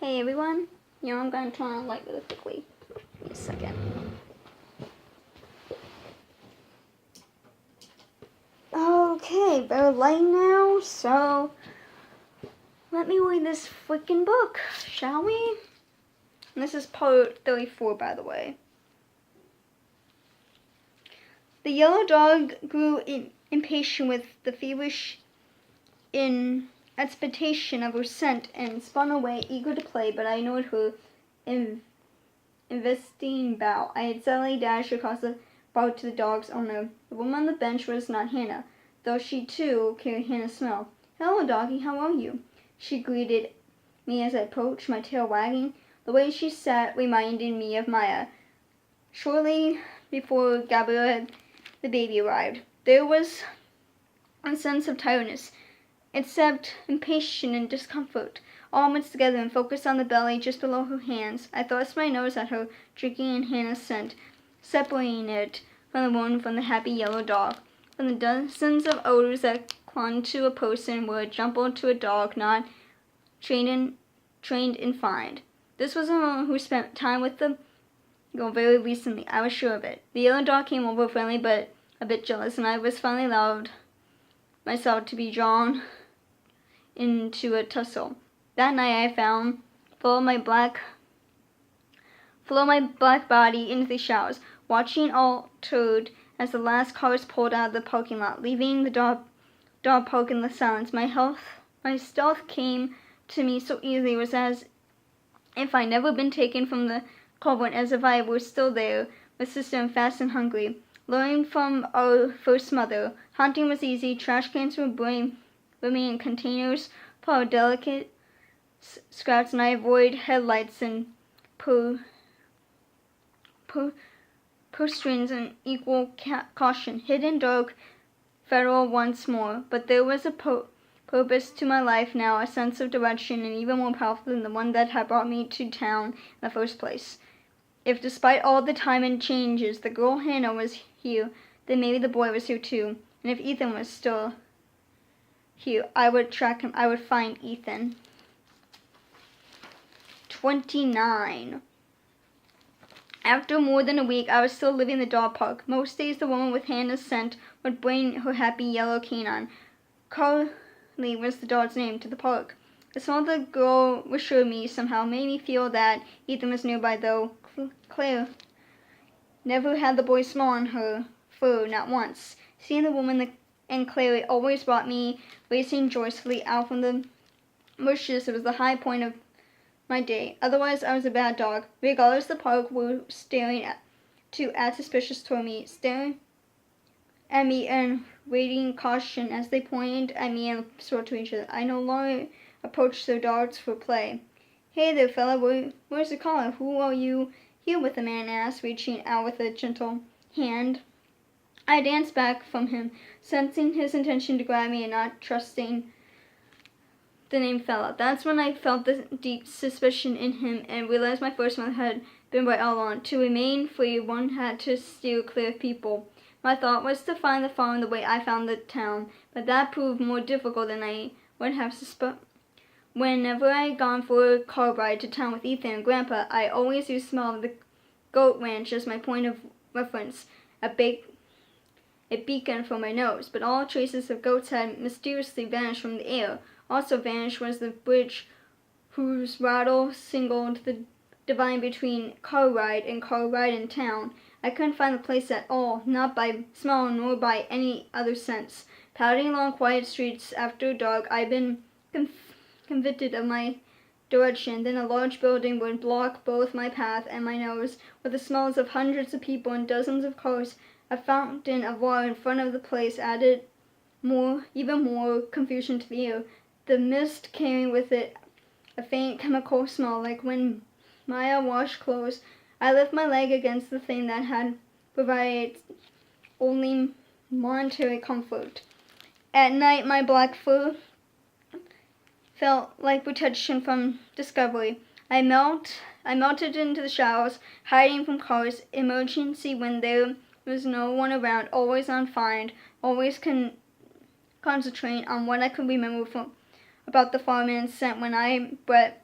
Hey everyone, I'm going to turn on the light really quickly. Give me a second. Okay, very light now, so let me read this freaking book, shall we? And this is part 34, by the way. The yellow dog grew impatient with the feverish expectation of her scent and spun away, eager to play, but I ignored her investing bow. I had suddenly dashed across the bar to the dog's owner. The woman on the bench was not Hannah, though she too carried Hannah's smell. "Hello, doggy, how are you?" she greeted me as I approached, my tail wagging. The way she sat reminded me of Maya, shortly before Gabrielle, the baby, arrived. There was a sense of tiredness, except impatience and discomfort, all mixed together and focused on the belly just below her hands. I thrust my nose at her, drinking in Hannah's scent, separating it from the one from the happy yellow dog. From the dozens of odors that clung to a person were jumbled to a dog not trained and fine. This was a woman who spent time with the girl very recently. I was sure of it. The yellow dog came over friendly but a bit jealous, and I was finally allowed myself to be drawn into a tussle. That night I found full of my black body into the showers, watching all turd as the last cars pulled out of the parking lot, leaving the dog park in the silence. My stealth came to me so easily. It was as if I'd never been taken from the convent, as if I were still there, with sister and fast and hungry. Learning from our first mother, hunting was easy. Trash cans were brimming in containers full of delicate scraps, and I avoid headlights and pedestrians in equal caution. Hidden dark federal once more, but there was a purpose to my life now, a sense of direction, and even more powerful than the one that had brought me to town in the first place. If despite all the time and changes the girl Hannah was here, then maybe the boy was here too. And if Ethan was still here, I would track him. I would find Ethan. 29. After more than a week, I was still living in the dog park. Most days the woman with Hannah's scent would bring her happy yellow canine. Carly was the dog's name, to the park. The smell of the girl reassured me somehow, made me feel that Ethan was nearby, though Claire never had the boy smell on her fur, not once. Seeing the woman and Claire always brought me racing joyfully out from the bushes. It was the high point of my day. Otherwise, I was a bad dog. Regardless, the park were staring to act suspicious toward me, staring at me and waiting caution as they pointed at me and swore to each other. I no longer approached their dogs for play. "Hey there, fella, where's the collar? Who are you here with?" the man asked, reaching out with a gentle hand. I danced back from him, sensing his intention to grab me and not trusting the name fella. That's when I felt the deep suspicion in him and realized my first mother had been right all along. To remain free, one had to steer clear of people. My thought was to find the farm the way I found the town, but that proved more difficult than I would have suspected. Whenever I had gone for a car ride to town with Ethan and Grandpa, I always used the smell of the goat ranch as my point of reference, a beacon for my nose. But all traces of goats had mysteriously vanished from the air. Also vanished was the bridge whose rattle signaled the divide between car ride and car ride in town. I couldn't find the place at all, not by smell nor by any other sense. Plodding along quiet streets after dark, I'd been convicted of my direction. Then a large building would block both my path and my nose, with the smells of hundreds of people and dozens of cars. A fountain of water in front of the place added even more confusion to the air. The mist carrying with it a faint chemical smell, like when Maya washed clothes. I lifted my leg against the thing that had provided only momentary comfort. At night, my black fur felt like protection from discovery. I melted into the shadows, hiding from cars, emergency when there was no one around, always on find, always concentrating on what I could remember about the farm and scent when I breathed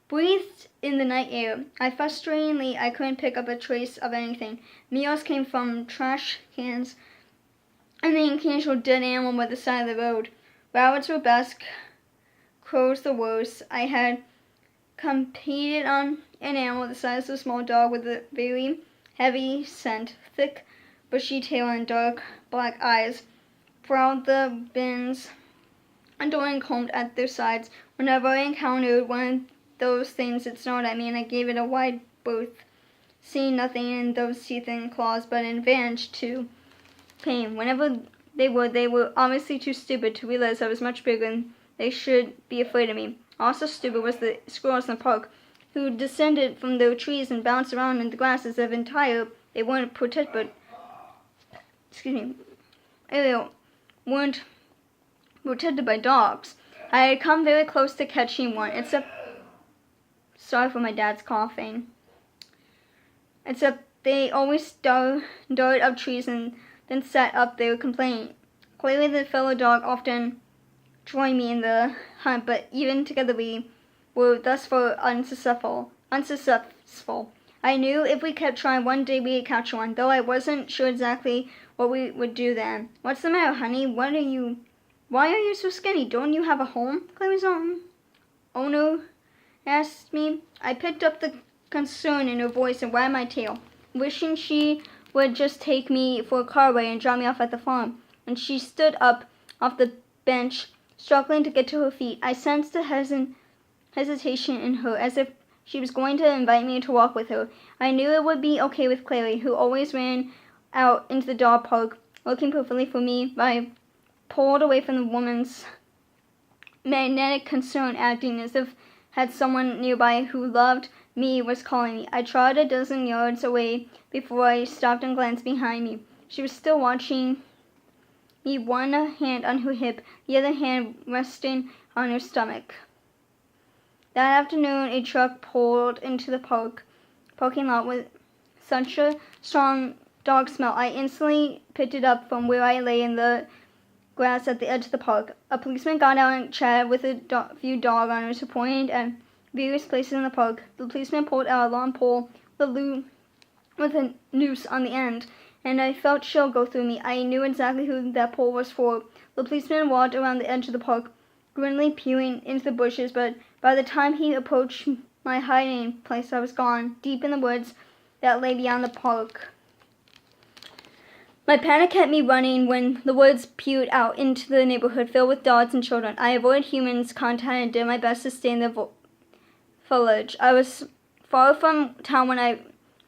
breathed in the night air. Frustratingly, I couldn't pick up a trace of anything. Meals came from trash cans and the occasional dead animal by the side of the road. Rabbits were best, crows the worst. I had competed on an animal the size of a small dog with a very heavy scent, thick, bushy tail and dark black eyes. Prowled the bins, and combed at their sides. Whenever I encountered one of those things, it snarled at me, and I gave it a wide berth, seeing nothing in those teeth and claws but an advantage to pain. Whenever they were obviously too stupid to realize I was much bigger and they should be afraid of me. Also stupid was the squirrels in the park, who descended from their trees and bounced around in the grass as if they weren't protected by dogs. I had come very close to catching one, sorry for my dad's coughing. Except they always darted up trees and then sat up there complaining. Clearly the fellow dog often joined me in the hunt, but even together we were thus far unsuccessful. I knew if we kept trying, one day we'd catch one, though I wasn't sure exactly what we would do then. What's the matter, honey? Why are you so skinny? Don't you have a home? Clary's owner asked me. I picked up the concern in her voice and wagged my tail, wishing she would just take me for a car ride and drop me off at the farm. When she stood up off the bench, struggling to get to her feet, I sensed a hesitation in her, as if she was going to invite me to walk with her. I knew it would be okay with Clary, who always ran out into the dog park, looking perfectly for me, but I pulled away from the woman's magnetic concern, acting as if had someone nearby who loved me was calling me. I trotted a dozen yards away before I stopped and glanced behind me. She was still watching me, one hand on her hip, the other hand resting on her stomach. That afternoon, a truck pulled into the parking lot with such a strong dog smell. I instantly picked it up from where I lay in the grass at the edge of the park. A policeman got out and chatted with a few dog owners who pointed at various places in the park. The policeman pulled out a long pole with a noose on the end, and I felt chill go through me. I knew exactly who that pole was for. The policeman walked around the edge of the park, grimly peering into the bushes, but by the time he approached my hiding place, I was gone, deep in the woods that lay beyond the park. My panic kept me running when the woods peered out into the neighborhood filled with dogs and children. I avoided humans contact and did my best to stay in the village. I was far from town when I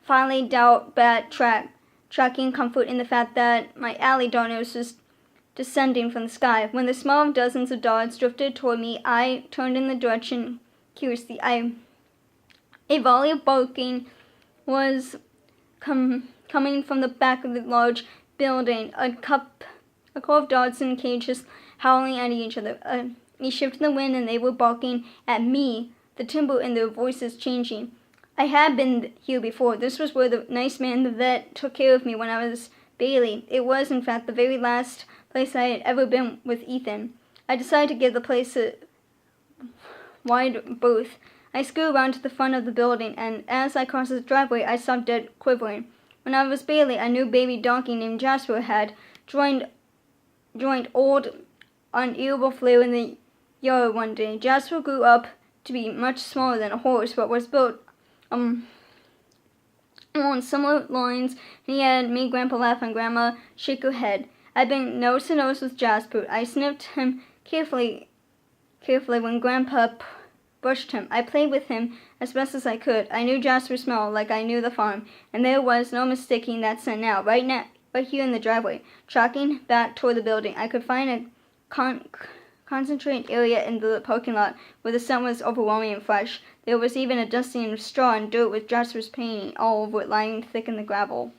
finally doubt bad tracking comfort in the fact that my alley darkness was descending from the sky. When the smell of dozens of dogs drifted toward me, I turned in the direction curiously. A volley of barking was coming from the back of the large building. A couple of dogs in cages howling at each other. A shift in the wind and they were barking at me, the timber in their voices changing. I had been here before. This was where the nice man, the vet, took care of me when I was Bailey. It was, in fact, the very last place I had ever been with Ethan. I decided to give the place a wide berth. I scooted around to the front of the building, and as I crossed the driveway, I stopped dead, quivering. When I was Bailey, a new baby donkey named Jasper had joined old uneatable Flair in the yard one day. Jasper grew up to be much smaller than a horse, but was built along similar lines, and he had made Grandpa laugh and Grandma shake her head. I'd been nose to nose with Jasper. I sniffed him carefully when Grandpa brushed him. I played with him as best as I could. I knew Jasper's smell like I knew the farm, and there was no mistaking that scent now, right here in the driveway. Tracking back toward the building, I could find a concentrated area in the parking lot where the scent was overwhelming and fresh. There was even a dusting of straw and dirt with Jasper's painting all over it, lying thick in the gravel.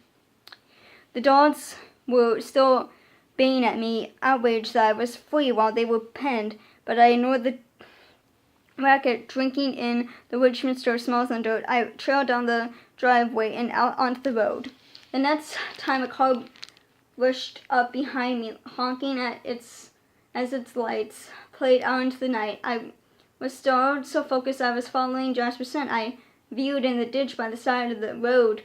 The dogs were still baying at me, outraged that I was free while they were penned, but I ignored the racket, drinking in the Richmond store smells and dirt. I trailed down the driveway and out onto the road. The next time a car rushed up behind me, honking as its lights played out into the night, I was still so focused I was following Jasper's scent. I viewed in the ditch by the side of the road,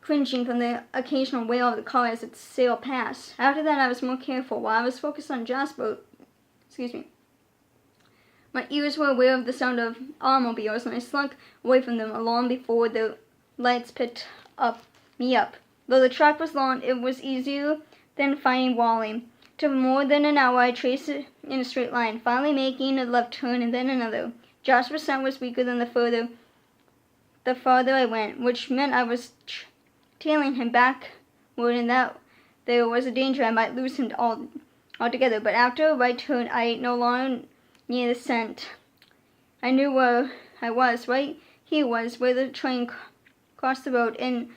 cringing from the occasional wail of the car as it sailed past. After that, I was more careful. While I was focused on Jasper, my ears were aware of the sound of automobiles, and I slunk away from them long before the lights picked me up. Though the track was long, it was easier than finding Wally. It took more than an hour. I traced it in a straight line, finally making a left turn and then another. Jasper's scent was weaker than the farther I went, which meant I was tailing him backward and that there was a danger I might lose him altogether. But after a right turn, I no longer near the scent. I knew where I was. Right here was where the train crossed the road, and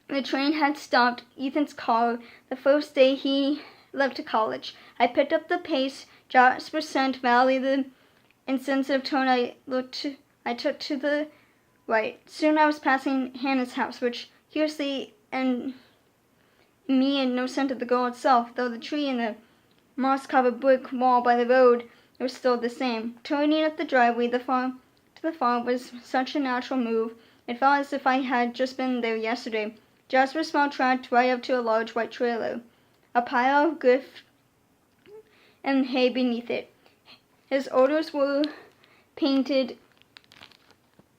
the train had stopped Ethan's car the first day he left to college. I picked up the pace. Jasper's scent valley the insensitive turn I took to the right. Soon I was passing Hannah's house, which curiously and me had no scent of the girl itself, though the tree and the moss-covered brick wall by the road were still the same. Turning up the driveway to the farm was such a natural move. It felt as if I had just been there yesterday. Jasper's smell tracked right up to a large white trailer, a pile of griff and hay beneath it. His odors were painted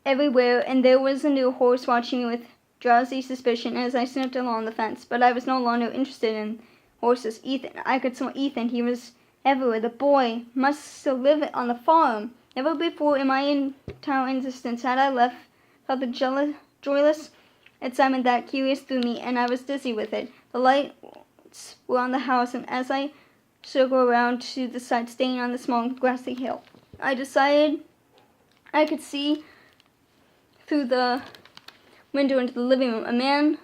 everywhere, and there was a new horse watching me with drowsy suspicion as I sniffed along the fence. But I was no longer interested in horses. Ethan, I could smell Ethan. He was everywhere. The boy must still live on the farm. Never before in my entire existence had I felt the joyless excitement that curious through me, and I was dizzy with it. The lights were on the house, and as I circled around to the side, staying on the small grassy hill, I decided I could see through the window into the living room. A man,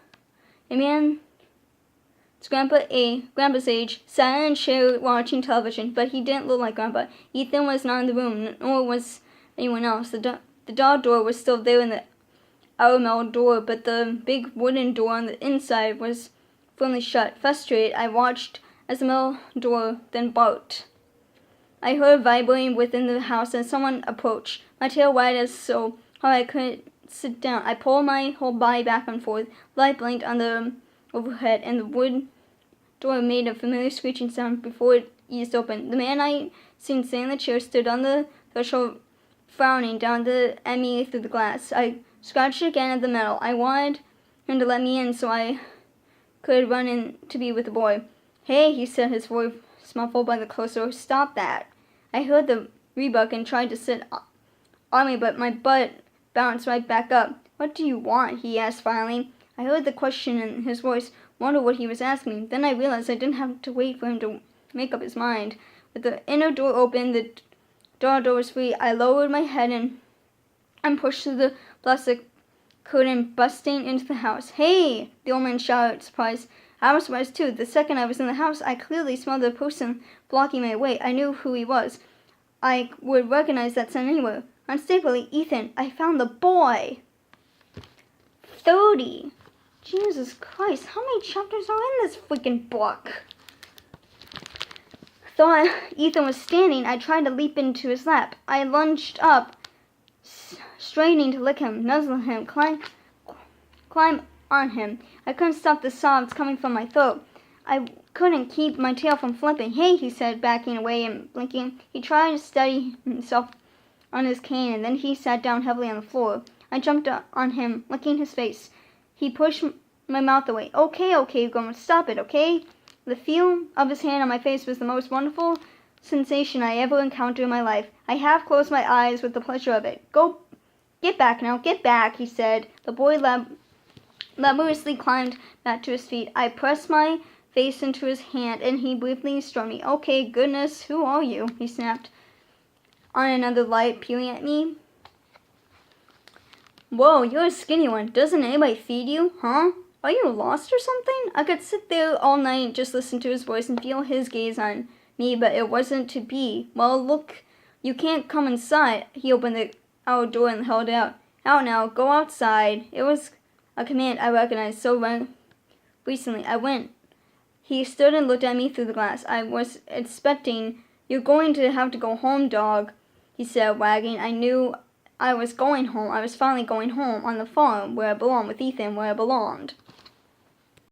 Grandpa's age, sat in a chair watching television, but he didn't look like Grandpa. Ethan was not in the room, nor was anyone else. The dog door was still there in the outer metal door, but the big wooden door on the inside was firmly shut. Frustrated, I watched as the metal door then barked. I heard vibrating within the house and someone approached. My tail wagged as so hard I couldn't sit down. I pulled my whole body back and forth. Light blinked on the overhead, and the wood door made a familiar screeching sound before it eased open. The man I seen sitting in the chair stood on the threshold, frowning down at me through the glass. I scratched again at the metal. I wanted him to let me in so I could run in to be with the boy. "Hey," he said, his voice muffled by the closed door. "Stop that." I heard the rebuck and tried to sit on me, but my butt bounced right back up. "What do you want?" he asked finally. I heard the question in his voice, wondered what he was asking me. Then I realized I didn't have to wait for him to make up his mind. With the inner door open, the door was free. I lowered my head and pushed through the plastic curtain, busting into the house. "Hey!" the old man shouted, surprised. I was surprised too. The second I was in the house, I clearly smelled the person blocking my way. I knew who he was. I would recognize that scent anywhere. Unstability, "Ethan, I found the boy." 30. Jesus Christ, how many chapters are in this freaking book? Though Ethan was standing, I tried to leap into his lap. I lunged up, straining to lick him, nuzzle him, climb on him. I couldn't stop the sobs coming from my throat. I couldn't keep my tail from flipping. "Hey," he said, backing away and blinking. He tried to steady himself on his cane, and then he sat down heavily on the floor. I jumped on him, licking his face. He pushed my mouth away. Okay, Grandma, stop it, okay?" The feel of his hand on my face was the most wonderful sensation I ever encountered in my life. I half closed my eyes with the pleasure of it. Get back now, get back," he said. The boy laboriously climbed back to his feet. I pressed my face into his hand, and he briefly stroked me. "Okay, goodness, who are you?" he snapped on another light, peering at me. "Whoa, you're a skinny one. Doesn't anybody feed you, huh? Are you lost or something?" I could sit there all night and just listen to his voice and feel his gaze on me, but it wasn't to be. "Well, look, you can't come inside." He opened the outer door and held it out. "Out now, go outside." It was a command I recognized so recently. I went. He stood and looked at me through the glass. I was expecting, "You're going to have to go home, dog," he he said, wagging. I knew I was going home. I was finally going home on the farm where I belonged with Ethan, where I belonged.